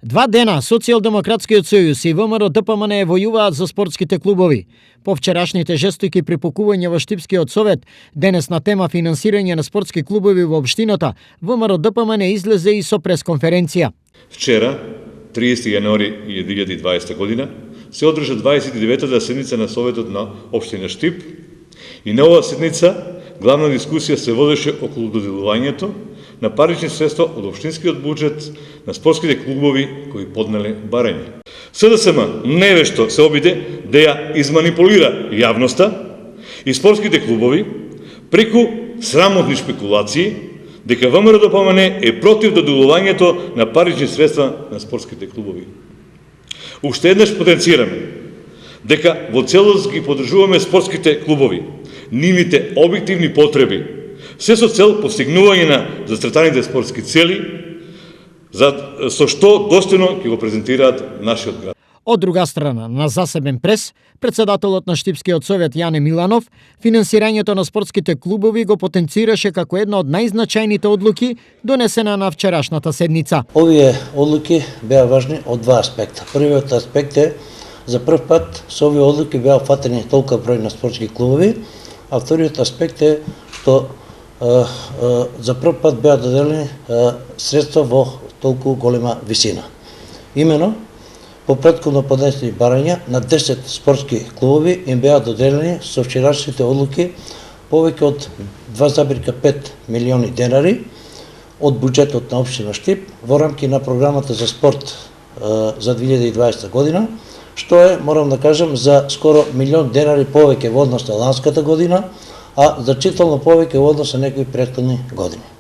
2 дена Социјалдемократскиот сојуз и ВМРО ДПМН војуваат за спортските клубови. По вчерашните жестоки припокувања во Штипскиот совет, денес на тема финансирање на спортски клубови во општината, ВМРО ДПМН излезе и со пресконференција. Вчера, 30 јануари 2020 година, се одржа 29-та седница на Советот на општина Штип и на оваа седница главна дискусија се водеше околу доделувањето на парични средства од општинскиот буџет на спортските клубови кои поднеле барање. СДСМ невешто се обиде да ја изманипулира јавноста и спортските клубови преку срамотни шпекулации дека ВМРО ДПМН е против доделувањето на парични средства на спортските клубови. Уште еднаш потенцираме дека во целост ги поддржуваме спортските клубови, нивните објективни потреби, се со цел постигнување на зацртаните спортски цели, со што достојно ќе го презентираат нашиот град. Од друга страна, на засебен прес, председателот на Штипскиот совет Јане Миланов, финансирањето на спортските клубови го потенцираше како една од најзначајните одлуки донесена на вчерашната седница. Овие одлуки беа важни од два аспекта. Првиот аспект е, за прв пат со овие одлуки беа фатени толка број на спортски клубови, а вториот аспект е што за прв пат беа доделени средства во толку голема висина. Имено, по претходно поднесени барања на 10 спортски клубови им беа доделени со вчерашните одлуки повеќе од 2,5 милиони денари од буџетот на општина Штип во рамки на програмата за спорт за 2020 година, што е, морам да кажам, за скоро милион денари повеќе во однос на ланската година, а значително повеќе во однос на некои претходни години.